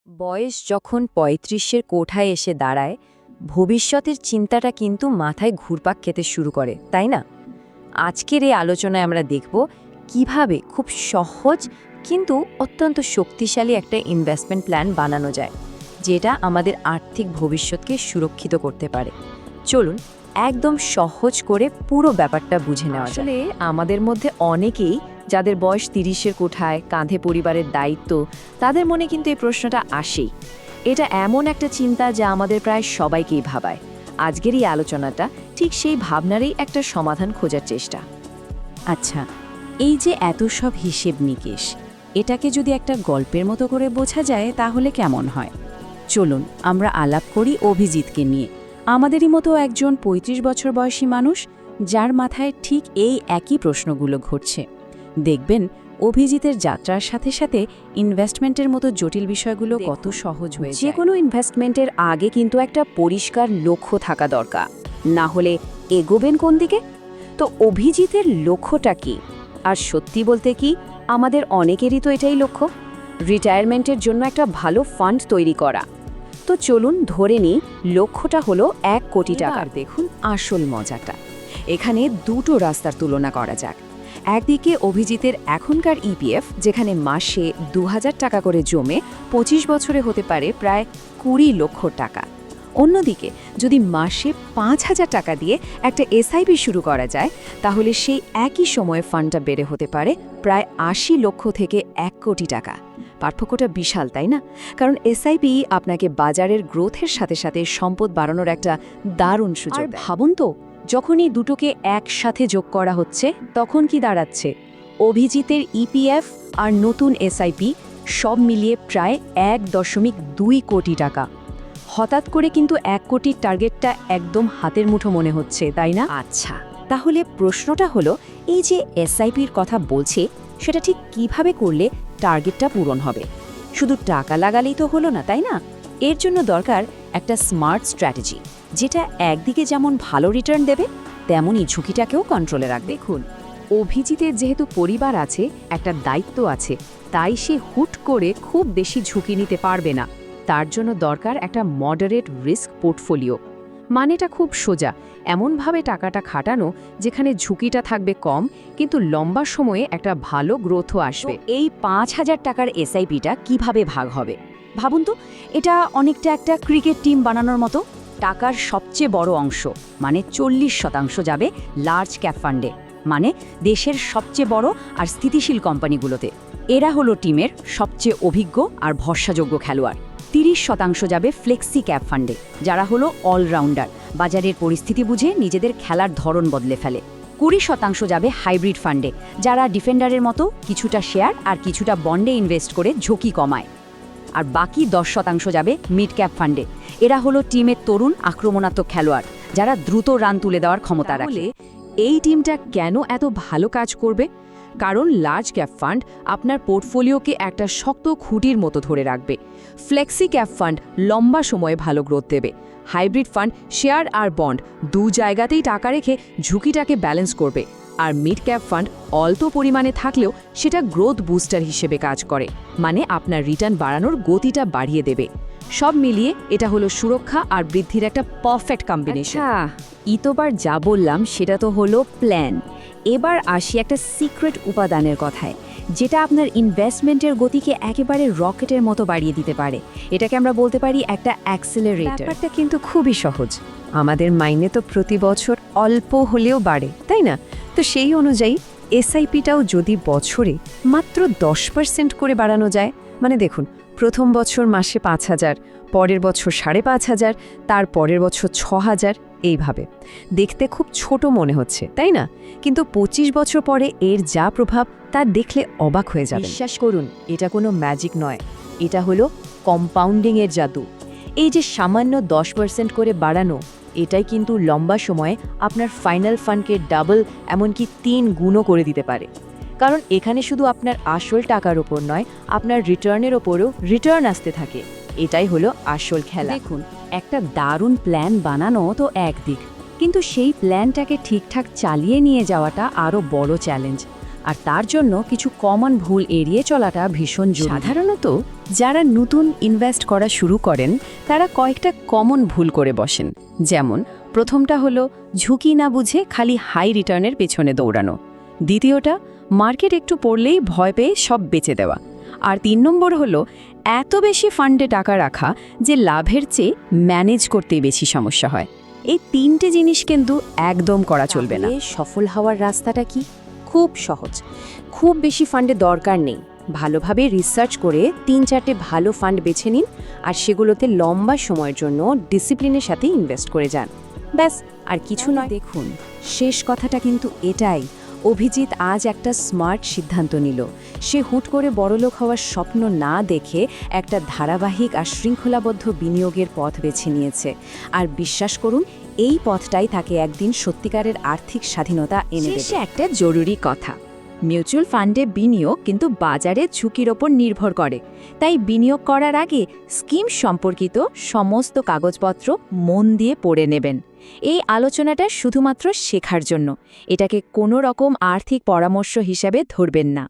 বয়স যখন ৩৫-এর কোঠায় এসে দাঁড়ায় ভবিষ্যতের চিন্তাটা কিন্তু মাথায় ঘুরপাক খেতে শুরু করে, তাই না? আজকের এই আলোচনায় আমরা দেখব কিভাবে খুব সহজ কিন্তু অত্যন্ত শক্তিশালী একটা ইনভেস্টমেন্ট প্ল্যান বানানো যায়, যেটা আমাদের আর্থিক ভবিষ্যৎকে সুরক্ষিত করতে পারে। চলুন একদম সহজ করে পুরো ব্যাপারটা বুঝে নেওয়া যায়। আসলে আমাদের মধ্যে অনেকেই যাদের বয়স ৩০-এর কোঠায়, কাঁধে পরিবারের দায়িত্ব, তাদের মনে কিন্তু এই প্রশ্নটা আসেই। এটা এমন একটা চিন্তা যা আমাদের প্রায় সবাইকেই ভাবায়। আজকের এই আলোচনাটা ঠিক সেই ভাবনারই একটা সমাধান খোঁজার চেষ্টা। আচ্ছা, এই যে এত সব হিসেব নিকেশ, এটাকে যদি একটা গল্পের মতো করে বোঝা যায় তাহলে কেমন হয়? চলুন আমরা আলাপ করি অভিজিৎকে নিয়ে। আমাদেরই মতো একজন ৩৫ বছর বয়সী মানুষ, যার মাথায় ঠিক এই একই প্রশ্নগুলো ঘুরছে। দেখবেন অভিজিতের যাত্রার সাথে সাথে ইনভেস্টমেন্টের মতো জটিল বিষয়গুলো কত সহজ হয়ে যায়। যে কোনো ইনভেস্টমেন্টের আগে কিন্তু একটা পরিষ্কার লক্ষ্য থাকা দরকার, না হলে এগোবেন কোন দিকে? তো অভিজিতের লক্ষ্যটা কি? আর সত্যি বলতে কি, আমাদের অনেকেরই তো এটাই লক্ষ্য, রিটায়ারমেন্টের জন্য একটা ভালো ফান্ড তৈরি করা। তো চলুন ধরে নিই লক্ষ্যটা হলো ১ কোটি টাকা। দেখুন আসল মজাটা, এখানে দুটো রাস্তার তুলনা করা যাক। একদিকে অভিজিতের এখনকার ইপিএফ, যেখানে মাসে ২০০০ টাকা করে জমে ২৫ বছরে হতে পারে প্রায় ২০ লক্ষ টাকা। অন্যদিকে যদি মাসে ৫,০০০ টাকা দিয়ে একটা এসআইপি শুরু করা যায়, তাহলে সেই একই সময়ে ফান্ডটা বেড়ে হতে পারে প্রায় ৮০ লক্ষ থেকে ১ কোটি টাকা। পার্থক্যটা বিশাল, তাই না? কারণ এসআইপি আপনাকে বাজারের গ্রোথের সাথে সাথে সম্পদ বাড়ানোর একটা দারুণ সুযোগ দেয়। ভাবুন তো, যখনই দুটোকে একসাথে যোগ করা হচ্ছে, তখন কি দাঁড়াচ্ছে? অভিজিতের ইপিএফ আর নতুন এসআইপি সব মিলিয়ে প্রায় ১.২ কোটি টাকা। হঠাৎ করে কিন্তু ১ কোটির টার্গেটটা একদম হাতের মুঠো মনে হচ্ছে, তাই না? আচ্ছা, তাহলে প্রশ্নটা হলো, এই যে এসআইপির কথা বলছে, সেটা ঠিক কিভাবে করলে টার্গেটটা পূরণ হবে? শুধু টাকা লাগালেই তো হলো না, তাই না? এর জন্য দরকার একটা স্মার্ট স্ট্র্যাটেজি, যেটা একদিকে যেমন ভালো রিটার্ন দেবে, তেমনই ঝুঁকিটাকেও কন্ট্রোলে রাখবে। দেখুন, অভিজিতের যেহেতু পরিবার আছে, একটা দায়িত্ব আছে, তাই সে হুট করে খুব বেশি ঝুঁকি নিতে পারবে না। তার জন্য দরকার একটা মডারেট রিস্ক পোর্টফোলিও। মানেটা খুব সোজা, এমনভাবে টাকাটা খাটানো যেখানে ঝুঁকিটা থাকবে কম, কিন্তু লম্বা সময়ে একটা ভালো গ্রোথও আসবে। এই ৫,০০০ টাকার এসআইপিটা কিভাবে ভাগ হবে? ভাবুন তো, এটা অনেকটা একটা ক্রিকেট টিম বানানোর মতো। টাকার সবচেয়ে বড় অংশ মানে ৪০% যাবে লার্জ ক্যাপ ফান্ডে, মানে দেশের সবচেয়ে বড় আর স্থিতিশীল কোম্পানিগুলোতে। এরা হলো টিমের সবচেয়ে অভিজ্ঞ আর ভরসাযোগ্য খেলোয়াড়। ৩০% যাবে ফ্লেক্সি ক্যাপ ফান্ডে, যারা হলো অলরাউন্ডার, বাজারের পরিস্থিতি বুঝে নিজেদের খেলার ধরন বদলে ফেলে। ২০% যাবে হাইব্রিড ফান্ডে, যারা ডিফেন্ডারের মতো কিছুটা শেয়ার আর কিছুটা বন্ডে ইনভেস্ট করে ঝুঁকি কমায়। আর বাকি ১০% যাবে মিড ক্যাপ ফান্ডে। এরা হলো টিমের তরুণ আক্রমণাত্মক খেলোয়াড়, যারা দ্রুত রান তুলে দেওয়ার ক্ষমতা রাখে। এই টিমটা কেন এত ভালো কাজ করবে? কারণ লার্জ ক্যাপ ফান্ড আপনার পোর্টফোলিওকে একটা শক্ত খুঁটির মতো ধরে রাখবে। ফ্লেক্সি ক্যাপ ফান্ড লম্বা সময়ে ভালো গ্রোথ দেবে। হাইব্রিড ফান্ড শেয়ার আর বন্ড দু জায়গাতেই টাকা রেখে ঝুঁকিটাকে ব্যালেন্স করবে। আর মিড ক্যাপ ফান্ড অল্প পরিমাণে থাকলেও সেটা গ্রোথ বুস্টার হিসেবে কাজ করে, মানে আপনার রিটার্ন বাড়ানোর গতিটা বাড়িয়ে দেবে। সব মিলিয়ে এটা হলো সুরক্ষা আর বৃদ্ধির একটা পারফেক্ট কম্বিনেশন। ইতোবার যা বললাম সেটা তো হলো প্ল্যান। এবার আসি একটা সিক্রেট উপাদানের কথায়, যেটা আপনার ইনভেস্টমেন্টের গতিকে একেবারে রকেটের মতো বাড়িয়ে দিতে পারে। এটাকে আমরা বলতে পারি একটা অ্যাক্সেলারেটর। ব্যাপারটা কিন্তু খুবই সহজ। আমাদের মাইনে তো প্রতি বছর অল্প হলেও বাড়ে, তাই না? তো সেই অনুযায়ী এসআইপিটাও যদি বছরে মাত্র 10% করে বাড়ানো যায়, মানে দেখুন, প্রথম বছর মাসে ৫,০০০, পরের বছর ৫,৫০০, তার পরের বছর ৬,০০০, এইভাবে দেখতে খুব ছোট মনে হচ্ছে, তাই না? কিন্তু ২৫ বছর পরে এর যা প্রভাব তা দেখলে অবাক হয়ে যাবে। বিশ্বাস করুন, এটা কোনো ম্যাজিক নয়, এটা হলো কম্পাউন্ডিংয়ের জাদু। এই যে সামান্য 10% করে বাড়ানো, এটাই কিন্তু লম্বা সময়ে আপনার ফাইনাল ফান্ডকে ডাবল, এমনকি ৩ গুণও করে দিতে পারে। কারণ এখানে শুধু আপনার আসল টাকার ওপর নয়, আপনার রিটার্নের ওপরও রিটার্ন আসতে থাকে। এটাই হলো আসল খেলা। দেখুন, একটা দারুণ প্ল্যান বানানো তো একদিক, কিন্তু সেই প্ল্যানটাকে ঠিকঠাক চালিয়ে নিয়ে যাওয়াটা আরও বড় চ্যালেঞ্জ। আর তার জন্য কিছু কমন ভুল এড়িয়ে চলাটা ভীষণ জরুরি। সাধারণত যারা নতুন ইনভেস্ট করা শুরু করেন তারা কয়েকটা কমন ভুল করে বসেন। যেমন প্রথমটা হলো ঝুঁকি না বুঝে খালি হাই রিটার্নের পেছনে দৌড়ানো। দ্বিতীয়টা মার্কেট একটু পড়লেই ভয় পেয়ে সব বেচে দেওয়া। আর ৩ নম্বর হলো এত বেশি ফান্ডে টাকা রাখা যে লাভের চেয়ে ম্যানেজ করতেই বেশি সমস্যা হয়। এই 3টে জিনিস কিন্তু একদম করা চলবে না। তাহলে সফল হওয়ার রাস্তাটা কি? খুব সহজ। খুব বেশি ফান্ডে দরকার নেই। ভালোভাবে রিসার্চ করে ৩-৪টে ভালো ফান্ড বেছে নিন আর সেগুলোতে লম্বা সময়ের জন্য ডিসিপ্লিনের সাথে ইনভেস্ট করে যান। ব্যাস, আর কিছু নয়। দেখুন, শেষ কথাটা কিন্তু এটাই। অভিজিৎ আজ একটা স্মার্ট সিদ্ধান্ত নিল। সে হুট করে বড়লোক হওয়ার স্বপ্ন না দেখে একটা ধারাবাহিক আর শৃঙ্খলাবদ্ধ বিনিয়োগের পথ বেছে নিয়েছে। আর বিশ্বাস করুন, এই পথটাই তাকে একদিন সত্যিকারের আর্থিক স্বাধীনতা এনে দেবে। একটা জরুরি কথা, মিউচুয়াল ফান্ডে বিনিয়োগ কিন্তু বাজারে ঝুঁকির ওপর নির্ভর করে। তাই বিনিয়োগ করার আগে স্কিম সম্পর্কিত সমস্ত কাগজপত্র মন দিয়ে পড়ে নেবেন। এই আলোচনাটা শুধুমাত্র শেখার জন্য, এটাকে কোনো রকম আর্থিক পরামর্শ হিসাবে ধরবেন না।